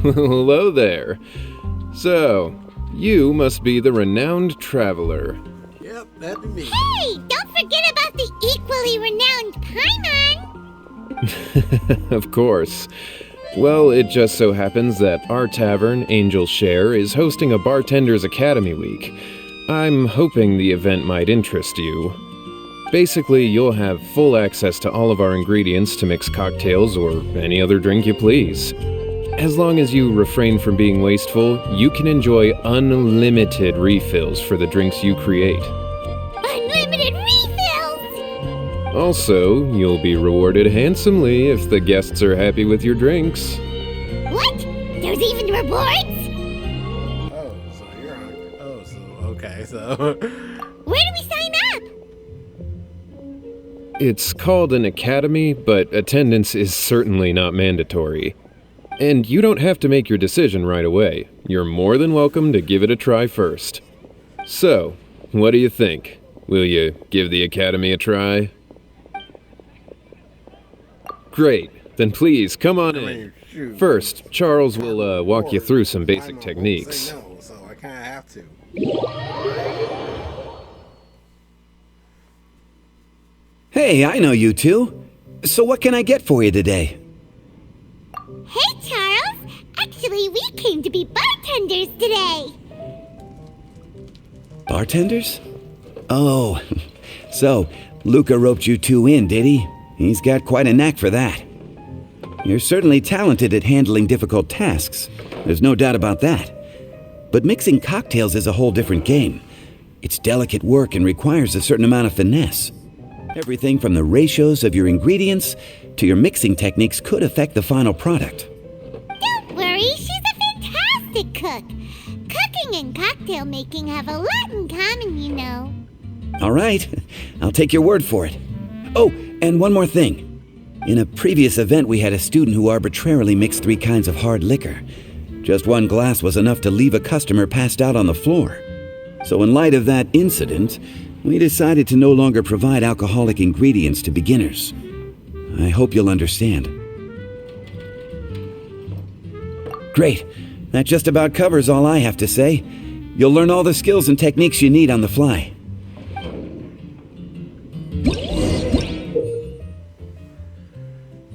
Hello there. So, you must be the renowned traveler. Yep, that'd be me. Hey, don't forget about the equally renowned Paimon! Of course. Well, it just so happens that our tavern, Angel's Share, is hosting a Bartender's Academy Week. I'm hoping the event might interest you. Basically, you'll have full access to all of our ingredients to mix cocktails or any other drink you please. As long as you refrain from being wasteful, you can enjoy unlimited refills for the drinks you create. Unlimited refills! Also, you'll be rewarded handsomely if the guests are happy with your drinks. What? There's even rewards? Oh, so you're hungry. Oh, so, okay, so... Where do we sign up? It's called an academy, but attendance is certainly not mandatory. And you don't have to make your decision right away. You're more than welcome to give it a try first. So, what do you think? Will you give the academy a try? Great. Then please, come on in. First, Charles will walk you through some basic techniques. Say no, so I kind of have to. Hey, I know you two. So what can I get for you today? Hey, Charles! Actually, we came to be bartenders today! Bartenders? Oh, so Luca roped you two in, did he? He's got quite a knack for that. You're certainly talented at handling difficult tasks. There's no doubt about that. But mixing cocktails is a whole different game. It's delicate work and requires a certain amount of finesse. Everything from the ratios of your ingredients to your mixing techniques could affect the final product. Don't worry, she's a fantastic cook! Cooking and cocktail making have a lot in common, you know. All right, I'll take your word for it. Oh, and one more thing. In a previous event, we had a student who arbitrarily mixed 3 kinds of hard liquor. Just one glass was enough to leave a customer passed out on the floor. So in light of that incident, we decided to no longer provide alcoholic ingredients to beginners. I hope you'll understand. Great. That just about covers all I have to say. You'll learn all the skills and techniques you need on the fly.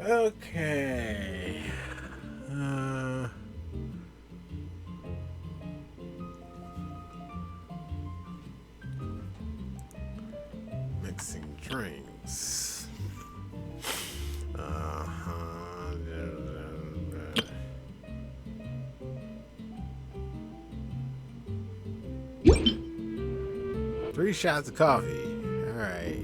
Okay. Mixing drinks. Three shots of coffee. All right.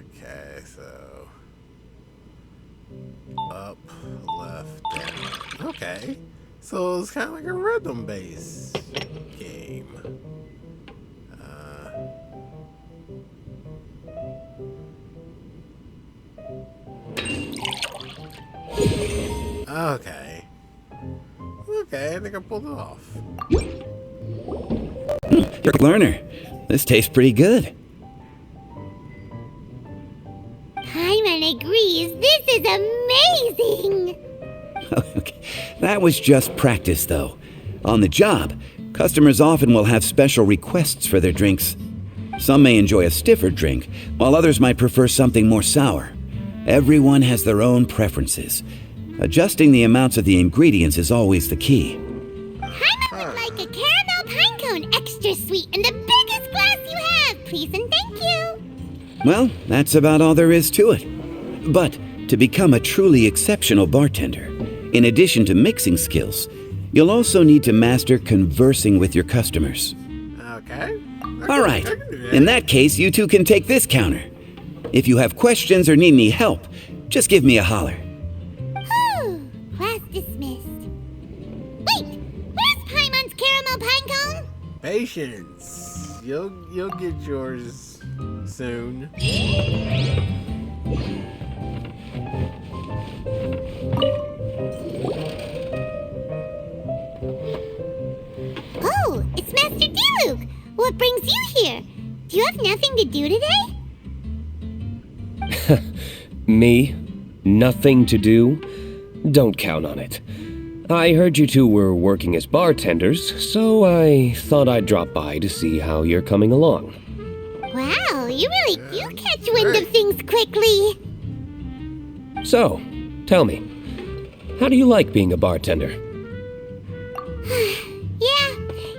Okay, so up, left, down. Okay, so it's kind of like a rhythm-based game. Okay. Okay, I think I pulled it off. You're a learner. This tastes pretty good. Paimon agrees, this is amazing! Okay. That was just practice, though. On the job, customers often will have special requests for their drinks. Some may enjoy a stiffer drink, while others might prefer something more sour. Everyone has their own preferences. Adjusting the amounts of the ingredients is always the key. Paimon would like a caramel pine cone extra sweet in the biggest glass you have, please and thank you! Well, that's about all there is to it. But to become a truly exceptional bartender, in addition to mixing skills, you'll also need to master conversing with your customers. Okay. All right. In that case, you two can take this counter. If you have questions or need any help, just give me a holler. Whew, class dismissed. Wait, where's Paimon's caramel pine cone? Patience. You'll get yours soon. what brings you here? Do you have nothing to do today? Me? Nothing to do? Don't count on it. I heard you two were working as bartenders, so I thought I'd drop by to see how you're coming along. Wow, you really do catch wind of things quickly. So, tell me, how do you like being a bartender? Yeah,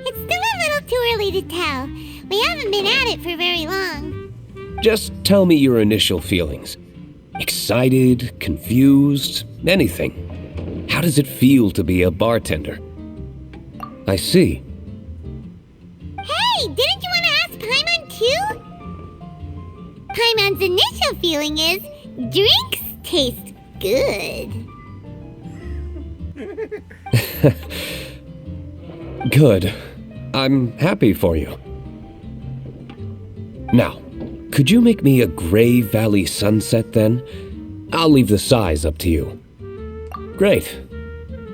it's still a little too early to tell. We haven't been at it for very long. Just tell me your initial feelings. Excited, confused, anything. How does it feel to be a bartender? I see. Hey, didn't you want to ask Paimon too? Paimon's initial feeling is, drinks taste good. Good. I'm happy for you. Now, could you make me a Gray Valley sunset then? I'll leave the size up to you. Great.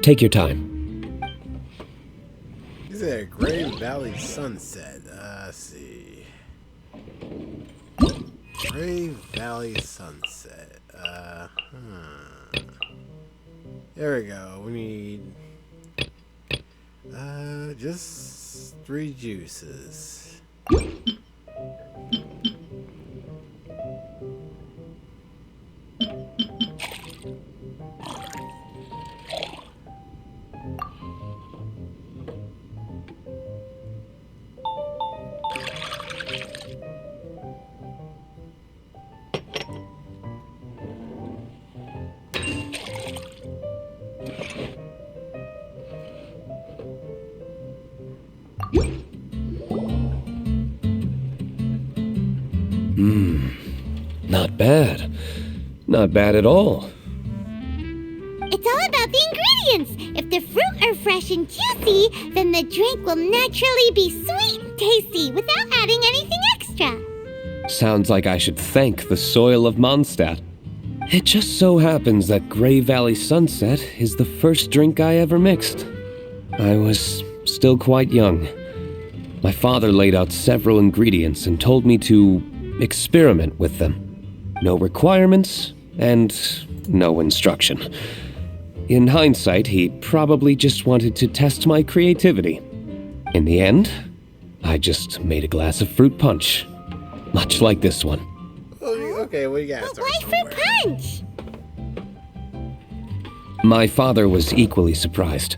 Take your time. Is it a Grave Valley sunset? Let's see. Grave Valley sunset. There we go. We need just 3 juices. Not bad. Not bad at all. It's all about the ingredients. If the fruit are fresh and juicy, then the drink will naturally be sweet and tasty without adding anything extra. Sounds like I should thank the soil of Mondstadt. It just so happens that Gray Valley Sunset is the first drink I ever mixed. I was still quite young. My father laid out several ingredients and told me to experiment with them. No requirements and no instruction. In hindsight, he probably just wanted to test my creativity. In the end, I just made a glass of fruit punch. Much like this one. Okay, what you got? But why fruit punch? My father was equally surprised.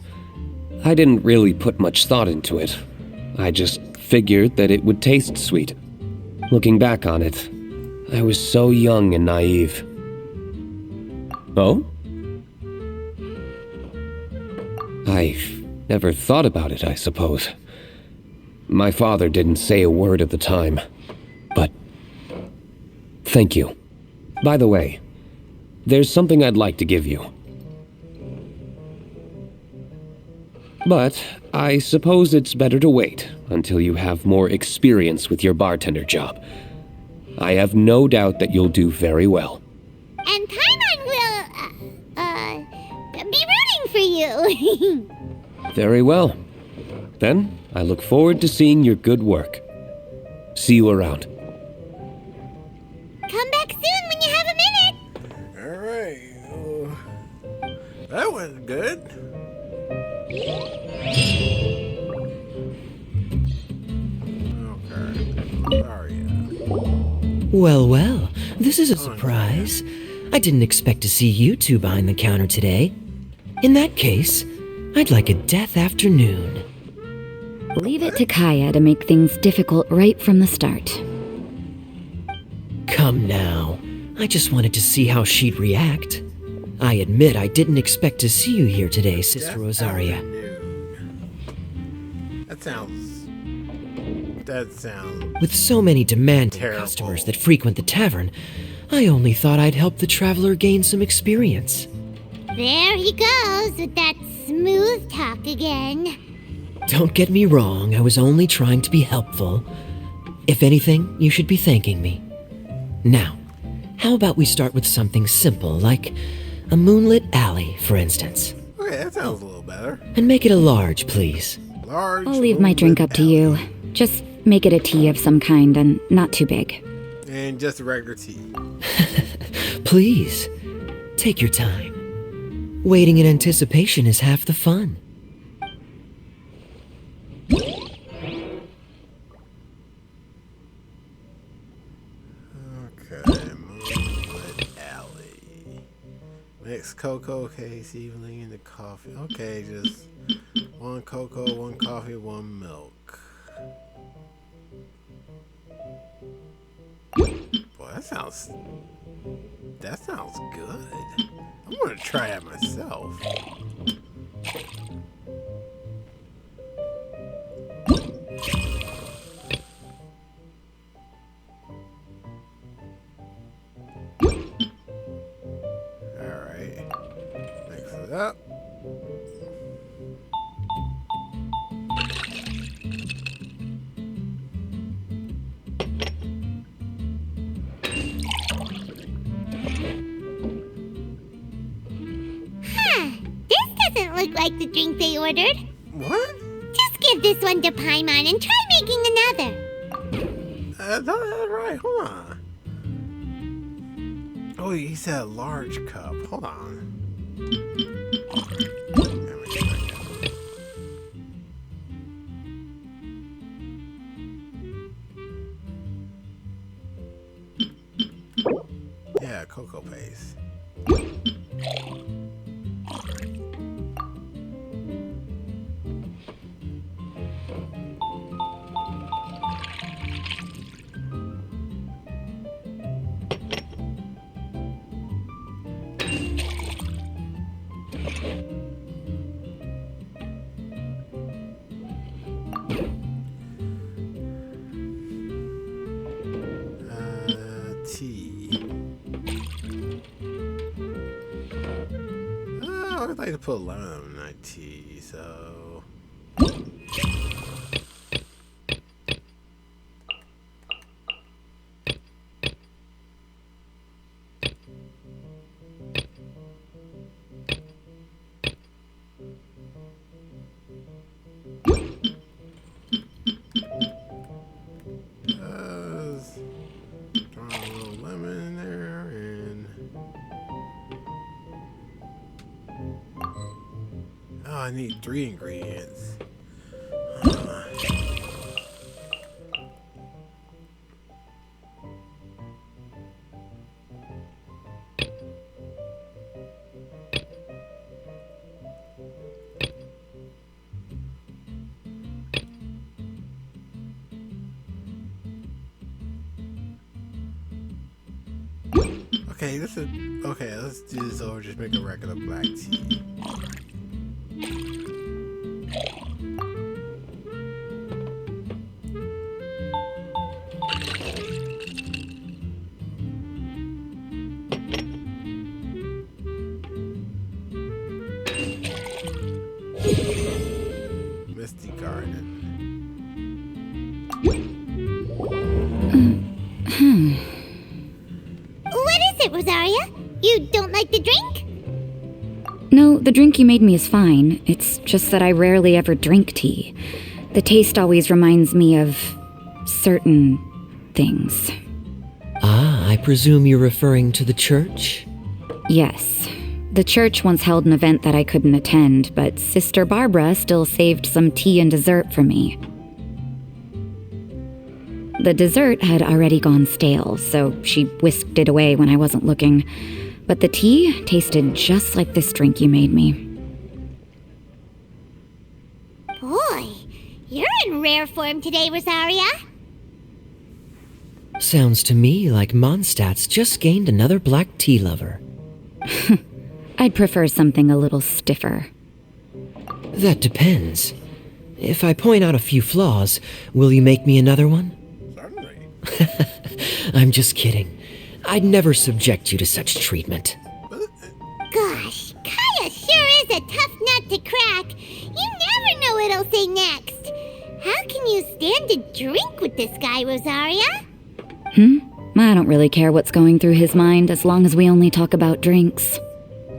I didn't really put much thought into it. I just figured that it would taste sweet. Looking back on it, I was so young and naive. Oh? I've never thought about it, I suppose. My father didn't say a word at the time, but thank you. By the way, there's something I'd like to give you. But I suppose it's better to wait until you have more experience with your bartender job. I have no doubt that you'll do very well. And Paimon will, be rooting for you. Very well. Then, I look forward to seeing your good work. See you around. Come back soon when you have a minute. Alright. That went good. Okay. Sorry. Well, well, this is a surprise. I didn't expect to see you two behind the counter today. In that case, I'd like a death afternoon. Leave it to Kaya to make things difficult right from the start. Come now. I just wanted to see how she'd react. I admit I didn't expect to see you here today, Sister Rosaria. That sounds... With so many demanding terrible. customers that frequent the tavern, I only thought I'd help the traveler gain some experience. There he goes with that smooth talk again. Don't get me wrong, I was only trying to be helpful. If anything, you should be thanking me. Now, how about we start with something simple, like a moonlit alley, for instance. Okay, that sounds a little better. And make it a large, please. Large. I'll leave my drink up to you. Just make it a tea of some kind and not too big. And just a regular tea. Please, take your time. Waiting in anticipation is half the fun. Okay, Moonlit Alley. Mix cocoa case evenly in the coffee. Okay, just one cocoa, one coffee, one milk. Boy, that sounds good. I'm gonna try it myself. Alright. Mix it up. This doesn't look like the drink they ordered. What? Just give this one to Paimon and try making another. That's right. Hold on. Oh, he said a large cup. Hold on. Yeah, cocoa paste. Tea. Oh, I'd like to put lemon in my tea, so. Throw a little lemon in there and. Oh, I need 3 ingredients. Okay, let's do this over. Just make a regular black tea. Misty Garden. What is it, Rosaria? You don't like the drink? No, the drink you made me is fine. It's just that I rarely ever drink tea. The taste always reminds me of certain things. Ah, I presume you're referring to the church? Yes. The church once held an event that I couldn't attend, but Sister Barbara still saved some tea and dessert for me. The dessert had already gone stale, so she whisked it away when I wasn't looking. But the tea tasted just like this drink you made me. Boy, you're in rare form today, Rosaria. Sounds to me like Mondstadt's just gained another black tea lover. I'd prefer something a little stiffer. That depends. If I point out a few flaws, will you make me another one? Certainly. I'm just kidding. I'd never subject you to such treatment. Gosh, Kaya sure is a tough nut to crack. You never know what he'll say next. How can you stand to drink with this guy, Rosaria? I don't really care what's going through his mind as long as we only talk about drinks.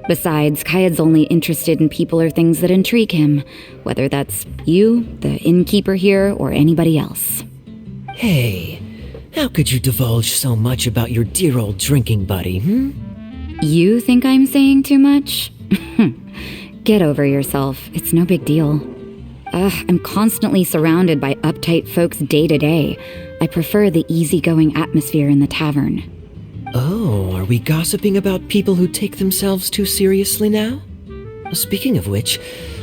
Besides, Kayad's only interested in people or things that intrigue him, whether that's you, the innkeeper here, or anybody else. Hey, how could you divulge so much about your dear old drinking buddy, You think I'm saying too much? Get over yourself. It's no big deal. I'm constantly surrounded by uptight folks day to day. I prefer the easygoing atmosphere in the tavern. Oh, are we gossiping about people who take themselves too seriously now? Speaking of which,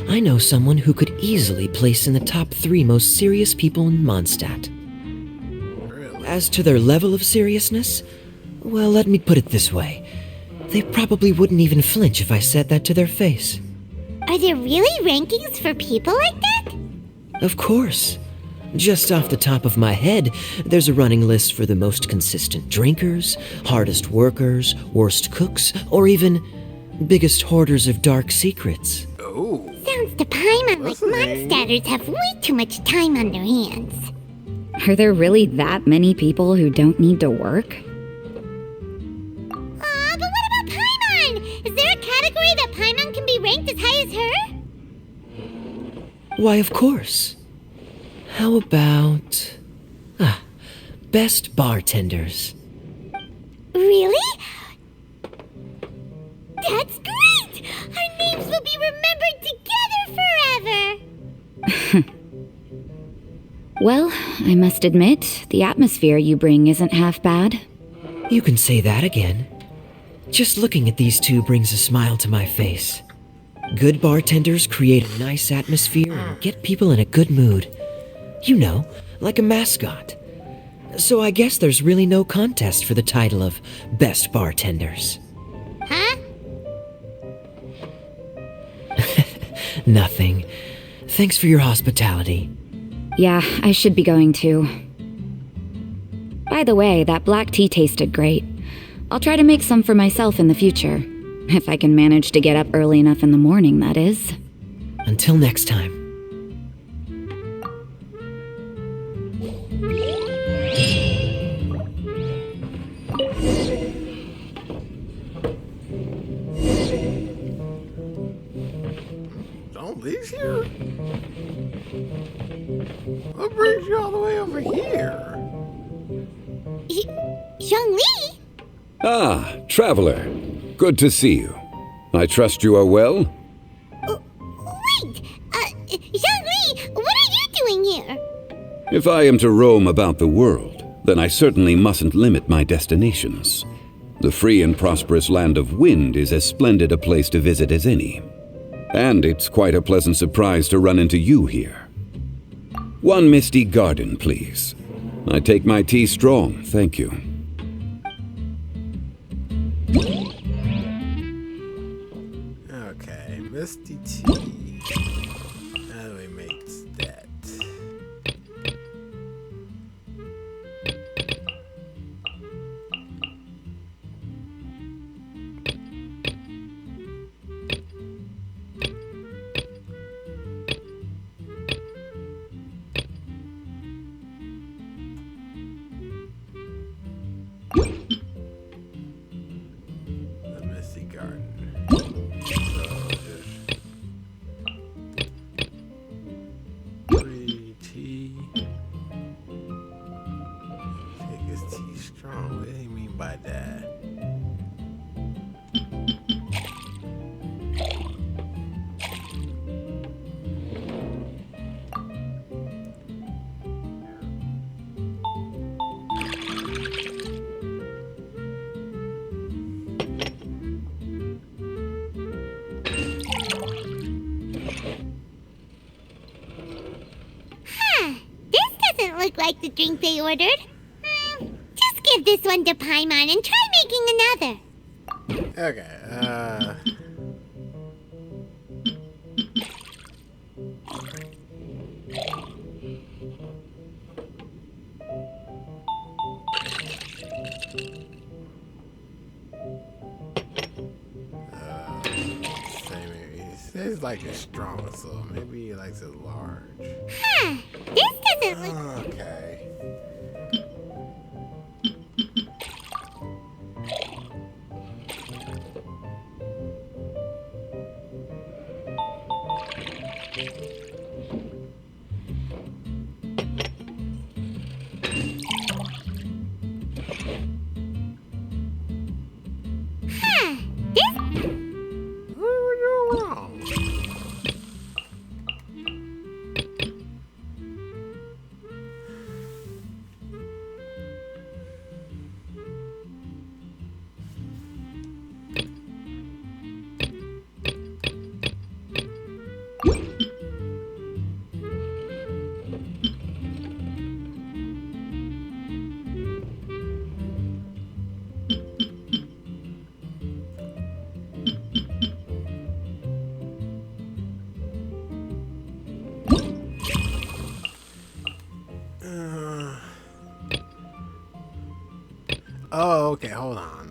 I know someone who could easily place in the top 3 most serious people in Mondstadt. Really? As to their level of seriousness, well, let me put it this way. They probably wouldn't even flinch if I said that to their face. Are there really rankings for people like that? Of course. Just off the top of my head, there's a running list for the most consistent drinkers, hardest workers, worst cooks, or even biggest hoarders of dark secrets. Oh. Sounds to Paimon like Listening. Mondstadters have way too much time on their hands. Are there really that many people who don't need to work? Aw, but what about Paimon? Is there a category that Paimon can be ranked as high as her? Why, of course. How about... best bartenders. Really? That's great! Our names will be remembered together forever! Well, I must admit, the atmosphere you bring isn't half bad. You can say that again. Just looking at these two brings a smile to my face. Good bartenders create a nice atmosphere and get people in a good mood. You know, like a mascot. So I guess there's really no contest for the title of Best Bartenders. Huh? Nothing. Thanks for your hospitality. Yeah, I should be going too. By the way, that black tea tasted great. I'll try to make some for myself in the future. If I can manage to get up early enough in the morning, that is. Until next time. Don't leave here? What brings you all the way over here? Zhongli? Ah, traveler. Good to see you. I trust you are well? Wait! Zhongli, what are you doing here? If I am to roam about the world, then I certainly mustn't limit my destinations. The free and prosperous land of Wind is as splendid a place to visit as any. And it's quite a pleasant surprise to run into you here. One misty garden, please. I take my tea strong, thank you. Okay, Misty Tea. How do we make that? The Misty Garden. Free tea. Take his tea strong. What do you mean by that? This doesn't look like the drink they ordered. Just give this one to Paimon and try making another. Okay, It's like it's strong, so maybe he likes it large. This doesn't look... Okay. Oh, okay, hold on.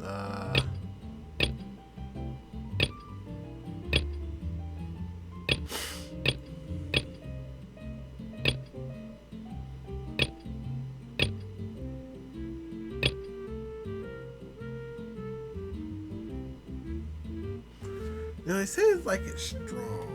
No, it says like it's strong.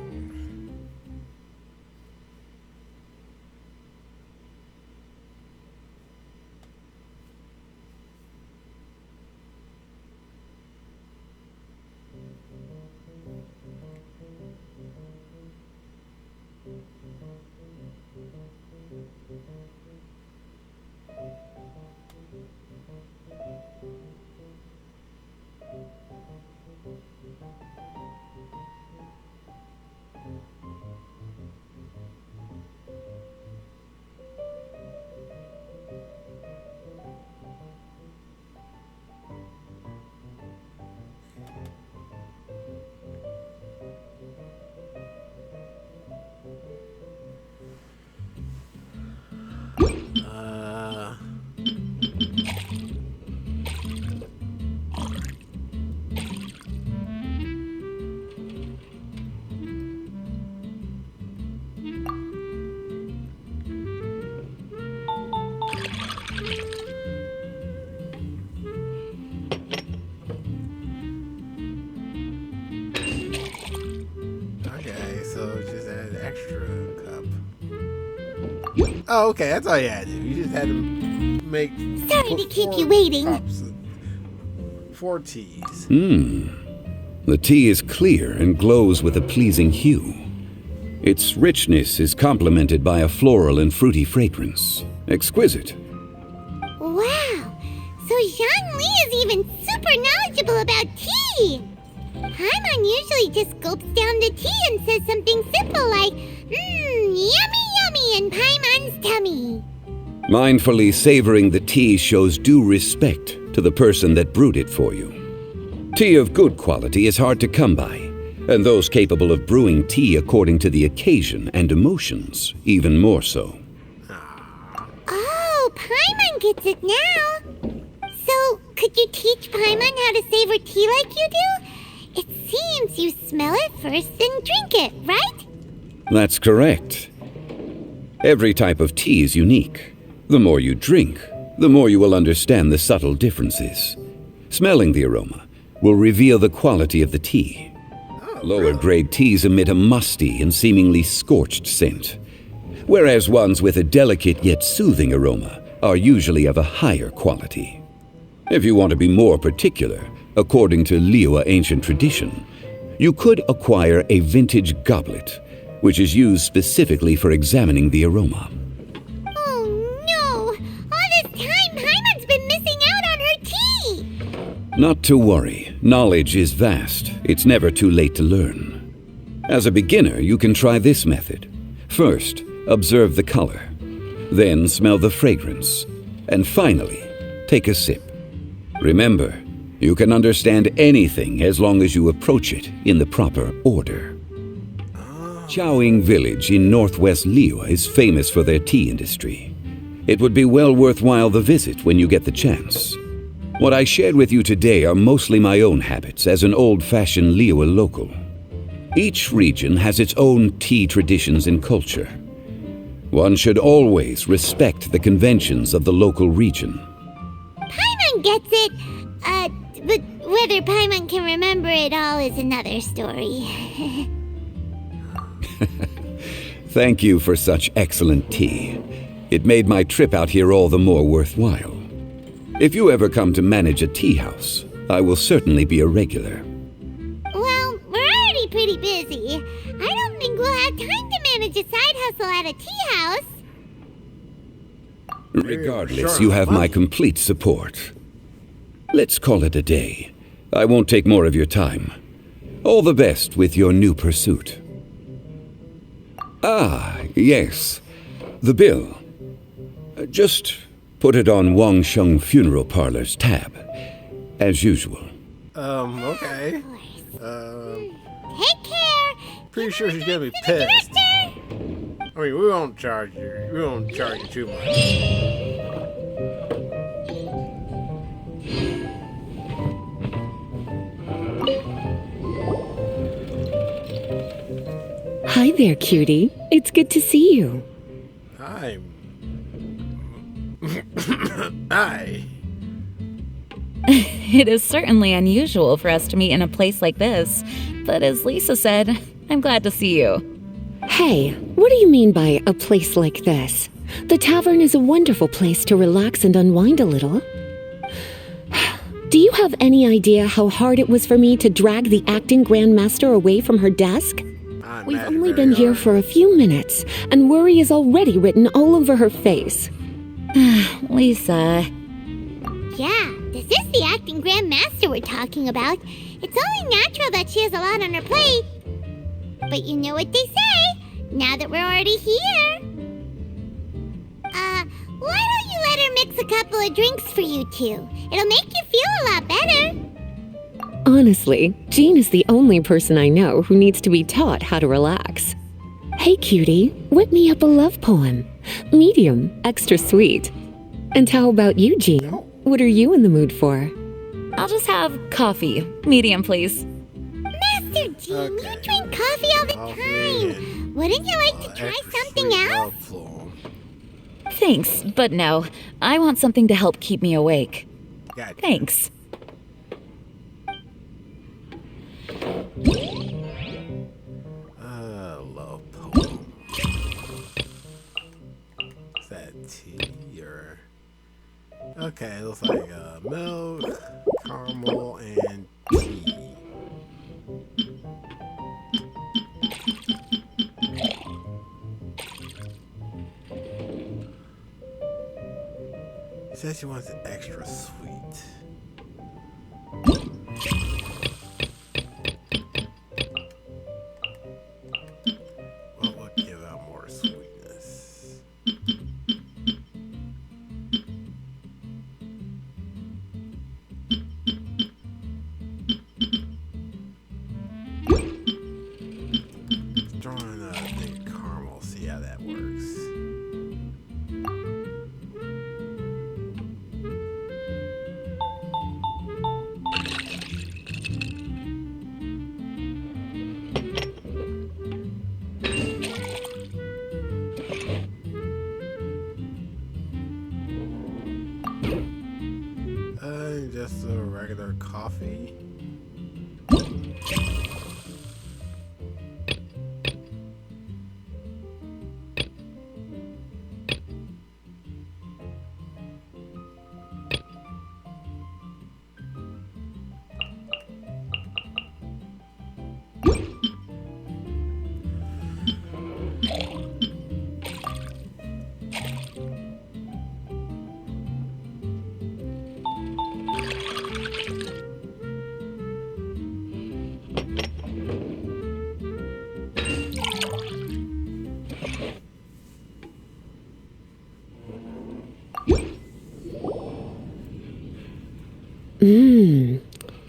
Okay, so just add an extra cup. Oh, okay, that's all you had to do. You just had to make. Sorry to keep you waiting. 4 teas. The tea is clear and glows with a pleasing hue. Its richness is complemented by a floral and fruity fragrance. Exquisite. Wow, so Zhang Li is even super knowledgeable about tea. Paimon usually just gulps down the tea and says something simple like, yummy yummy in Paimon's tummy. Mindfully savoring the tea shows due respect to the person that brewed it for you. Tea of good quality is hard to come by, and those capable of brewing tea according to the occasion and emotions, even more so. Oh, Paimon gets it now. So, could you teach Paimon how to savor tea like you do? It seems you smell it first and drink it, right? That's correct. Every type of tea is unique. The more you drink, the more you will understand the subtle differences. Smelling the aroma will reveal the quality of the tea. Lower grade teas emit a musty and seemingly scorched scent, whereas ones with a delicate yet soothing aroma are usually of a higher quality. If you want to be more particular, according to Liyue ancient tradition, you could acquire a vintage goblet, which is used specifically for examining the aroma. Oh no! All this time, Paimon's been missing out on her tea! Not to worry, knowledge is vast. It's never too late to learn. As a beginner, you can try this method. First, observe the color. Then smell the fragrance. And finally, take a sip. Remember, you can understand anything as long as you approach it in the proper order. Chaoying Village in northwest Liyue is famous for their tea industry. It would be well worthwhile the visit when you get the chance. What I shared with you today are mostly my own habits as an old-fashioned Liyue local. Each region has its own tea traditions and culture. One should always respect the conventions of the local region. Paimon gets it, but whether Paimon can remember it all is another story. Thank you for such excellent tea. It made my trip out here all the more worthwhile. If you ever come to manage a tea house, I will certainly be a regular. Well, we're already pretty busy. I don't think we'll have time to manage a side hustle at a tea house. Regardless, you have my complete support. Let's call it a day. I won't take more of your time. All the best with your new pursuit. Ah, yes. The bill. Just put it on Wang Sheng Funeral Parlor's tab. As usual. Okay. Take care. Pretty sure she's gonna be pissed. I mean, we won't charge you. We won't charge you too much. Hi there, cutie. It's good to see you. Hi. Hi. It is certainly unusual for us to meet in a place like this, but as Lisa said, I'm glad to see you. Hey, what do you mean by a place like this? The tavern is a wonderful place to relax and unwind a little. Do you have any idea how hard it was for me to drag the acting grandmaster away from her desk? We've only been here for a few minutes, and worry is already written all over her face. Lisa. Yeah, this is the acting grandmaster we're talking about. It's only natural that she has a lot on her plate. But you know what they say, now that we're already here. Why don't you let her mix a couple of drinks for you two? It'll make you feel a lot better. Honestly, Jean is the only person I know who needs to be taught how to relax. Hey, cutie, whip me up a love poem. Medium, extra sweet. And how about you, Jean? What are you in the mood for? I'll just have coffee. Medium, please. Master Jean, you drink coffee all the time. Wouldn't you like to try something else? Thanks, but no. I want something to help keep me awake. Gotcha. Thanks. Love poem. Is that tea or? Okay, it looks like milk, caramel, and tea. She said she wants it extra sweet. What would give out more sweetness? Throwing the caramel, see how that works. Just a regular coffee.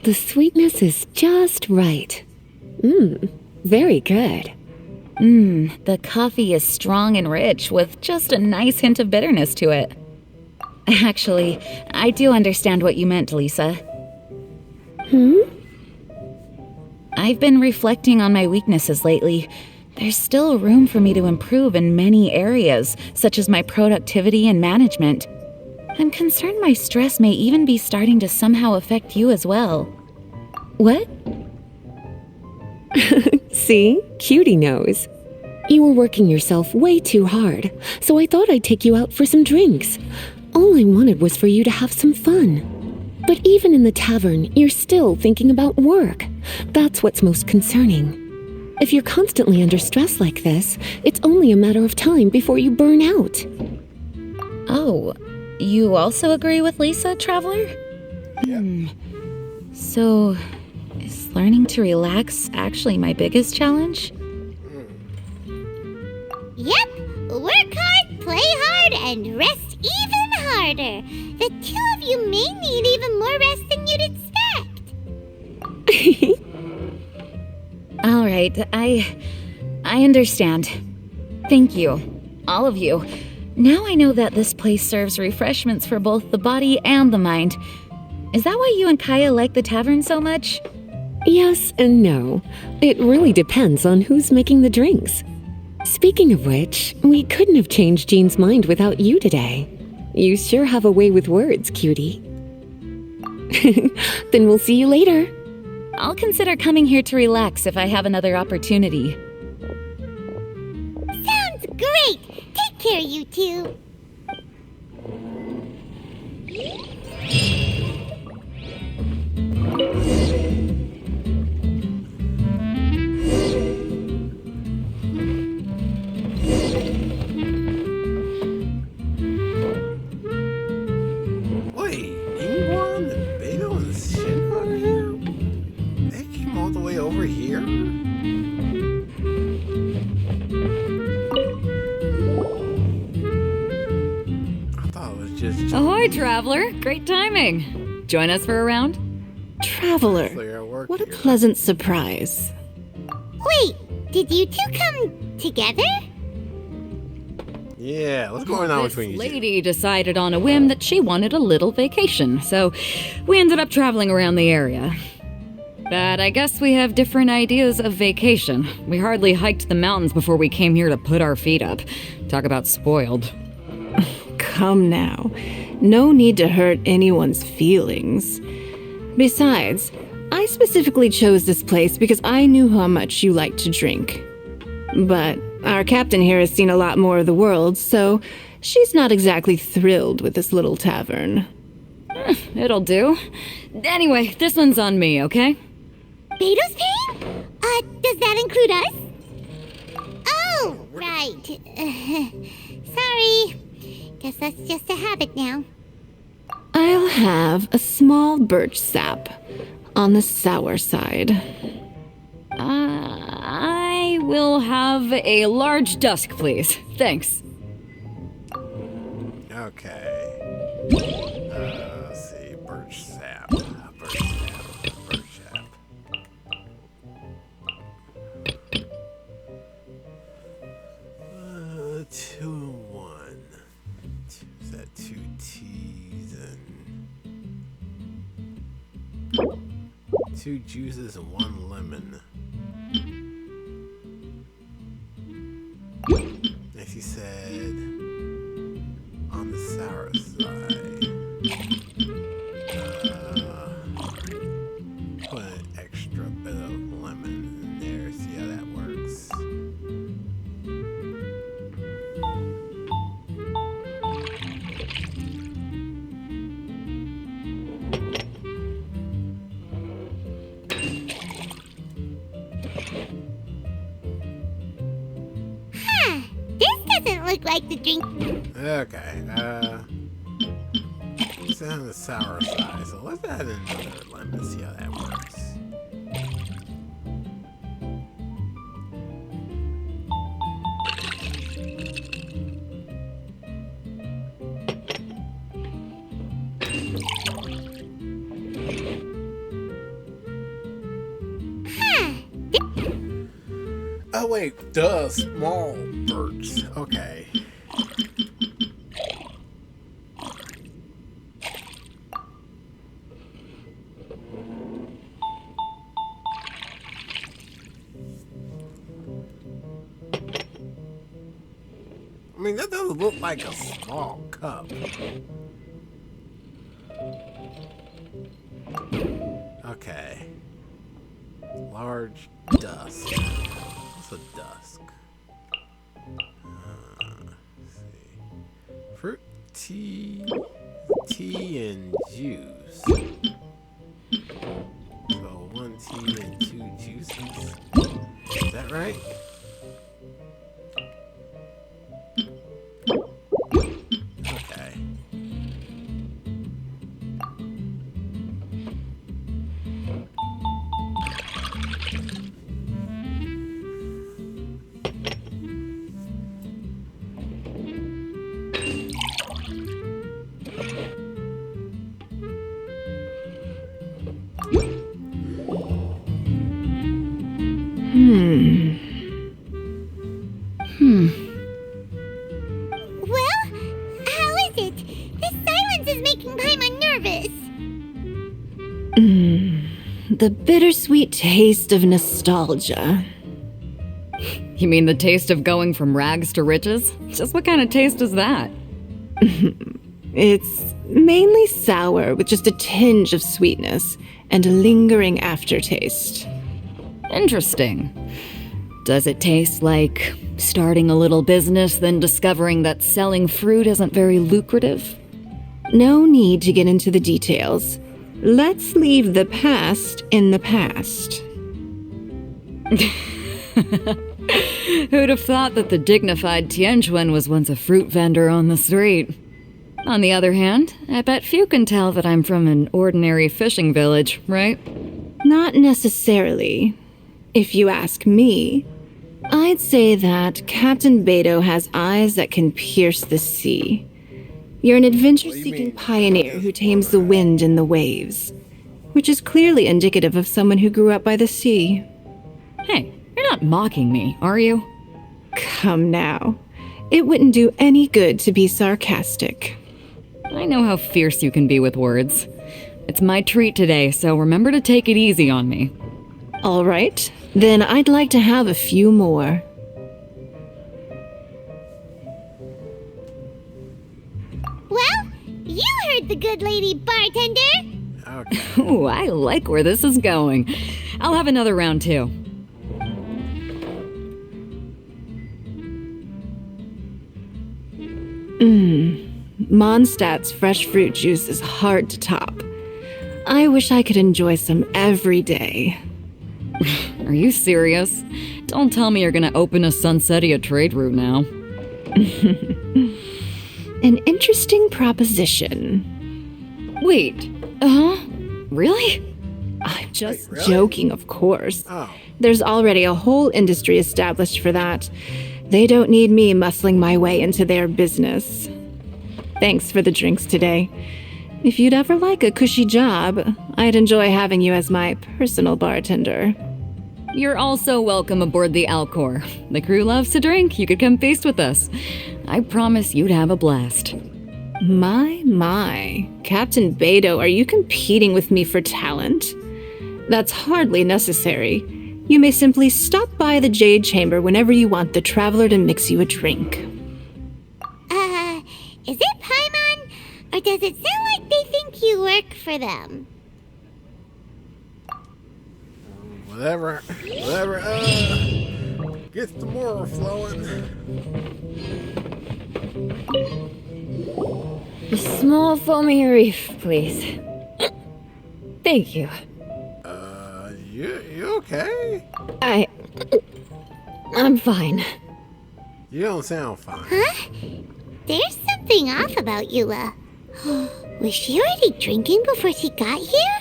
The sweetness is just right. Very good. The coffee is strong and rich with just a nice hint of bitterness to it. Actually, I do understand what you meant, Lisa. I've been reflecting on my weaknesses lately. There's still room for me to improve in many areas, such as my productivity and management. I'm concerned my stress may even be starting to somehow affect you as well. What? See? Cutie knows. You were working yourself way too hard, so I thought I'd take you out for some drinks. All I wanted was for you to have some fun. But even in the tavern, you're still thinking about work. That's what's most concerning. If you're constantly under stress like this, it's only a matter of time before you burn out. Oh, you also agree with Lisa, Traveler? Yeah. So, is learning to relax actually my biggest challenge? Yep, work hard, play hard, and rest even harder. The two of you may need even more rest than you'd expect. All right, I understand. Thank you, all of you. Now I know that this place serves refreshments for both the body and the mind. Is that why you and Kaya like the tavern so much? Yes and no. It really depends on who's making the drinks. Speaking of which, we couldn't have changed Jean's mind without you today. You sure have a way with words, cutie. Then we'll see you later. I'll consider coming here to relax if I have another opportunity. Sounds great! Take care, you two. Wait, Ingwan and Beto and Shin are here? They came all the way over here? I thought it was just Ahoy, traveler! Great timing. Join us for a round? Traveler, Clear work what a here. pleasant surprise. Wait, did you two come together? Yeah, what's going on This between you two? lady decided on a whim that she wanted a little vacation, so we ended up traveling around the area. But I guess we have different ideas of vacation. We hardly hiked the mountains before we came here to put our feet up. Talk about spoiled. Come now. No need to hurt anyone's feelings. Besides, I specifically chose this place because I knew how much you like to drink. But our captain here has seen a lot more of the world, so she's not exactly thrilled with this little tavern. It'll do. Anyway, this one's on me, okay? Beto's paying? Does that include us? Oh, right. Sorry. Guess that's just a habit now. I'll have a small birch sap on the sour side. I will have a large dusk, please. Thanks. Okay. Let's see. Birch sap. Birch sap. Birch sap. 2 and 1. Is that 2 teas and 2 juices and 1 lemon. Next he said on the sour side. Put an extra bit of lemon in there, see how that works. This doesn't look like the drink. Okay, it's on the sour side, so let's add another lemon, see how that works. Oh wait, duh, small birds. Okay. I mean, that doesn't look like a small cup. Okay. Large dusk. What's a dusk? Let's see. Fruit, tea and juice. So 1 tea and 2 juices. Is that right? Okay. The bittersweet taste of nostalgia. You mean the taste of going from rags to riches? Just what kind of taste is that? It's mainly sour with just a tinge of sweetness and a lingering aftertaste. Interesting. Does it taste like starting a little business, then discovering that selling fruit isn't very lucrative? No need to get into the details. Let's leave the past in the past. Who'd have thought that the dignified Tianquan was once a fruit vendor on the street? On the other hand, I bet few can tell that I'm from an ordinary fishing village, right? Not necessarily. If you ask me, I'd say that Captain Beto has eyes that can pierce the sea. You're an adventure-seeking pioneer who tames the wind and the waves, which is clearly indicative of someone who grew up by the sea. Hey, you're not mocking me, are you? Come now. It wouldn't do any good to be sarcastic. I know how fierce you can be with words. It's my treat today, so remember to take it easy on me. All right, then I'd like to have a few more. Well, you heard the good lady bartender. Okay. Ooh, I like where this is going. I'll have another round too. Mondstadt's fresh fruit juice is hard to top. I wish I could enjoy some every day. Are you serious? Don't tell me you're gonna open a Sunsetia trade route now. An interesting proposition. Wait, really? I'm just Wait, really? joking, of course. Oh. There's already a whole industry established for that. They don't need me muscling my way into their business. Thanks for the drinks today. If you'd ever like a cushy job, I'd enjoy having you as my personal bartender. You're also welcome aboard the Alcor. The crew loves to drink. You could come feast with us. I promise you'd have a blast. My. Captain Beto, are you competing with me for talent? That's hardly necessary. You may simply stop by the Jade Chamber whenever you want the Traveler to mix you a drink. Is it Paimon? Or does it sound like they think you work for them? Whatever, gets the moral flowing. A small foamy reef, please. Thank you. You okay? I'm fine. You don't sound fine. Huh? There's something off about Eula. Was she already drinking before she got here?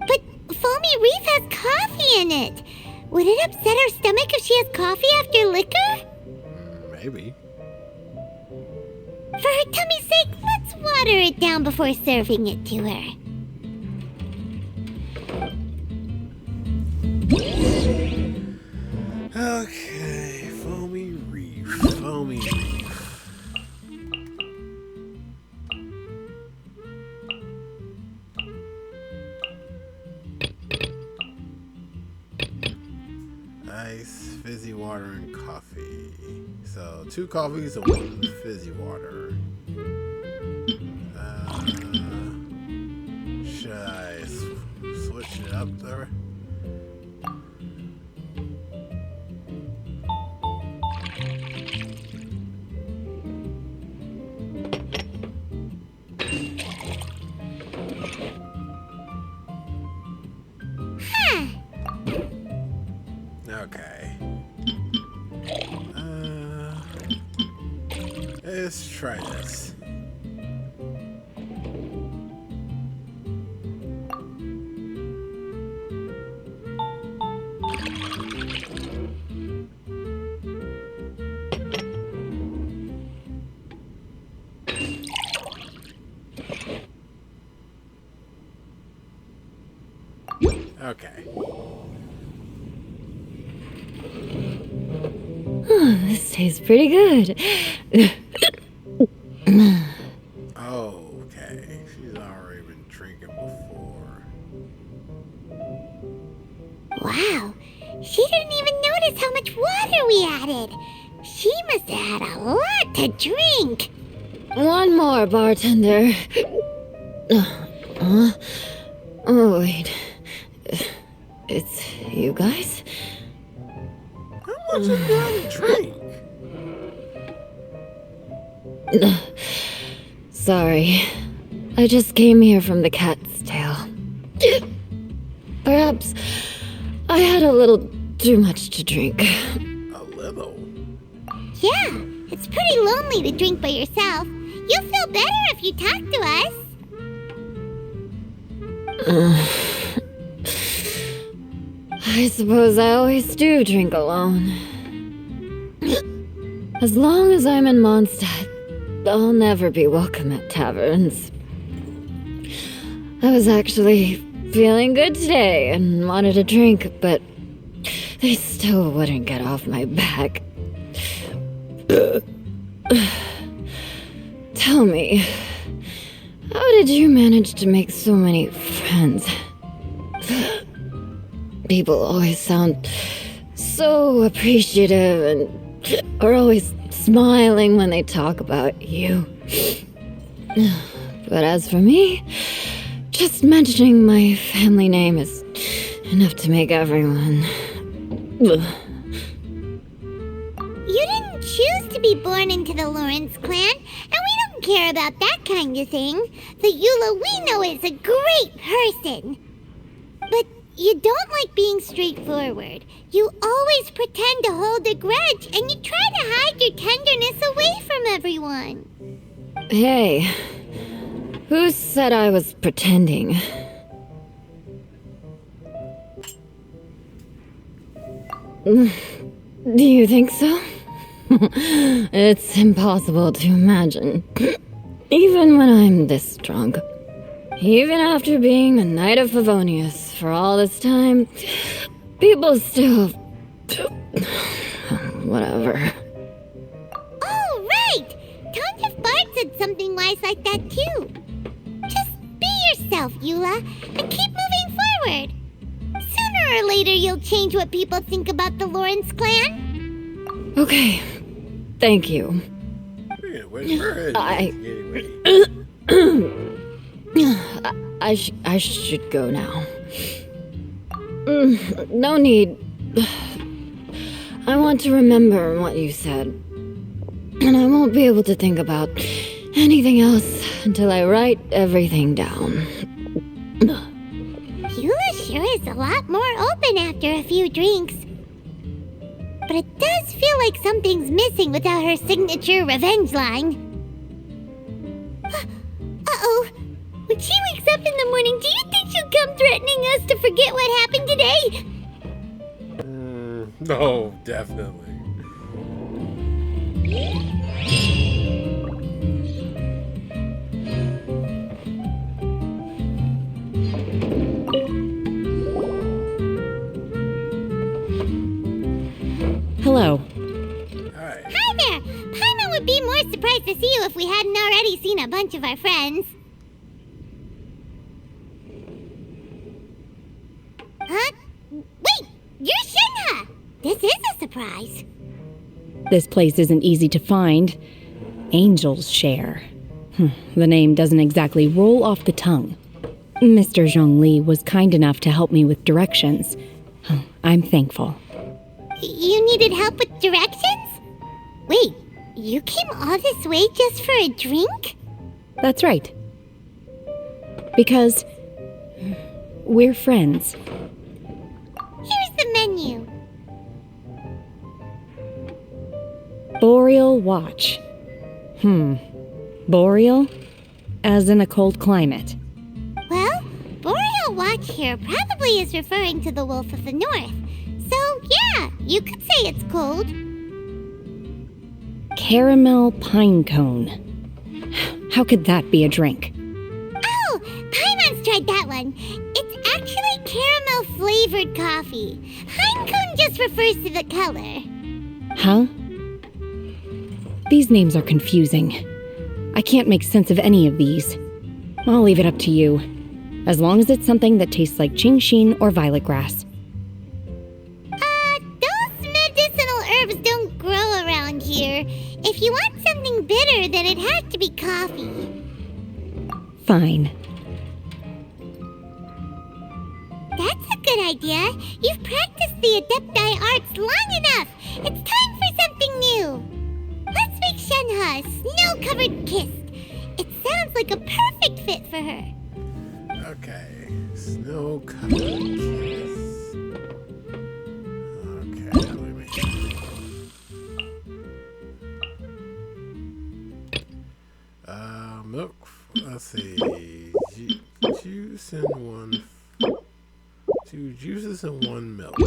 But Foamy Reef has coffee in it. Would it upset her stomach if she has coffee after liquor? Maybe. For her tummy's sake, let's water it down before serving it to her. Okay, Foamy Reef. Ice, fizzy water, and coffee. So 2 coffees and 1 fizzy water. Should I switch it up there? Okay. Let's try this. Okay. This tastes pretty good. Okay. She's already been drinking before. Wow, she didn't even notice how much water we added. She must have had a lot to drink. One more, bartender. Oh, wait. It's you guys? How much of that drink? Sorry. I just came here from the cat's tail. Perhaps I had a little too much to drink. A little. Yeah, it's pretty lonely to drink by yourself. You'll feel better if you talk to us. I suppose I always do drink alone. As long as I'm in Mondstadt, I'll never be welcome at taverns. I was actually feeling good today and wanted a drink, but they still wouldn't get off my back. Tell me, how did you manage to make so many friends? People always sound so appreciative and are always smiling when they talk about you. But as for me, just mentioning my family name is enough to make everyone... You didn't choose to be born into the Lawrence clan, and we don't care about that kind of thing. The Eula we know is a great person. But you don't like being straightforward. You always pretend to hold a grudge, and you try to hide your tenderness away from everyone. Hey, who said I was pretending? Do you think so? It's impossible to imagine. Even when I'm this drunk. Even after being a Knight of Favonius for all this time, people still... Whatever. Oh, right! Tontif Bard said something wise like that, too. Just be yourself, Eula, and keep moving forward. Sooner or later, you'll change what people think about the Lawrence clan. Okay. Thank you. I should go now. No need. I want to remember what you said. And I won't be able to think about anything else until I write everything down. Eula sure is a lot more open after a few drinks. But it does feel like something's missing without her signature revenge line. Uh-oh. When she wakes up in the morning, do you think she'll come threatening us to forget what happened today? No, definitely. Hello. Hi. Hi there! Paimon would be more surprised to see you if we hadn't already seen a bunch of our friends. Huh? Wait! You're Shinha! This is a surprise. This place isn't easy to find. Angel's Share. The name doesn't exactly roll off the tongue. Mr. Zhongli was kind enough to help me with directions. I'm thankful. You needed help with directions? Wait, you came all this way just for a drink? That's right. Because we're friends. Here's the menu. Boreal Watch. Boreal? As in a cold climate. Well, Boreal Watch here probably is referring to the Wolf of the North. So, yeah, you could say it's cold. Caramel pine cone. How could that be a drink? Oh, Paimon's tried that one. It's actually caramel-flavored coffee. Pine cone just refers to the color. Huh? These names are confusing. I can't make sense of any of these. I'll leave it up to you. as long as it's something that tastes like Qingxin or violet grass. Those medicinal herbs don't grow around here. If you want something bitter, then it has to be coffee. Fine. That's a good idea. You've practiced the Adepti arts long enough. It's time for something new. Let's make Shenhe a snow-covered kiss. It sounds like a perfect fit for her. Okay, snow-covered kiss. Okay, let me make it. Milk. Let's see. Juice in one. 2 juices and 1 milk.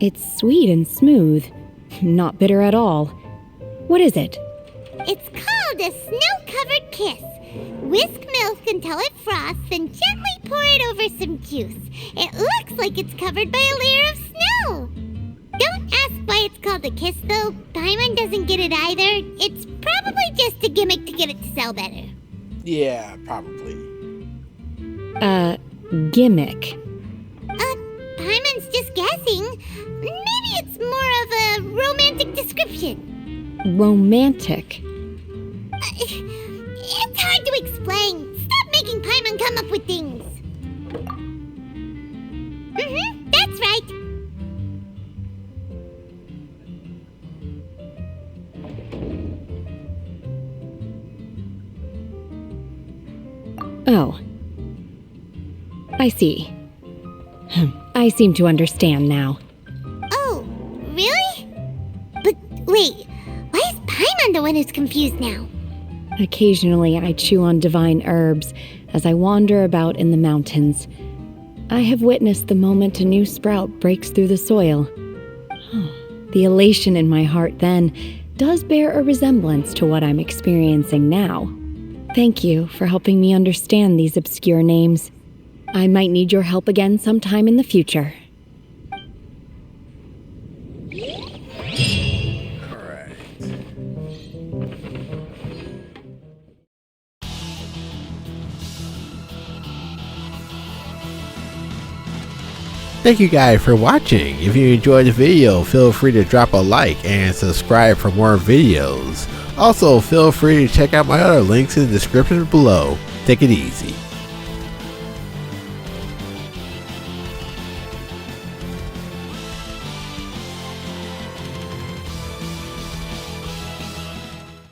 It's sweet and smooth. Not bitter at all. What is it? It's called a snow-covered kiss. Whisk milk until it froths and gently pour it over some juice. It looks like it's covered by a layer of snow. Don't ask why it's called a kiss, though. Paimon doesn't get it either. It's probably just a gimmick to get it to sell better. Yeah, probably. Gimmick. Paimon's just guessing. Maybe it's more of a romantic description. Romantic. It's hard to explain. Stop making Paimon come up with things. That's right. Oh. I see. I seem to understand now. Oh, really? But wait, why is Paimon the one who's confused now? Occasionally I chew on divine herbs as I wander about in the mountains. I have witnessed the moment a new sprout breaks through the soil. The elation in my heart then does bear a resemblance to what I'm experiencing now. Thank you for helping me understand these obscure names. I might need your help again sometime in the future. Alright. Thank you guys for watching. If you enjoyed the video, feel free to drop a like and subscribe for more videos. Also, feel free to check out my other links in the description below. Take it easy.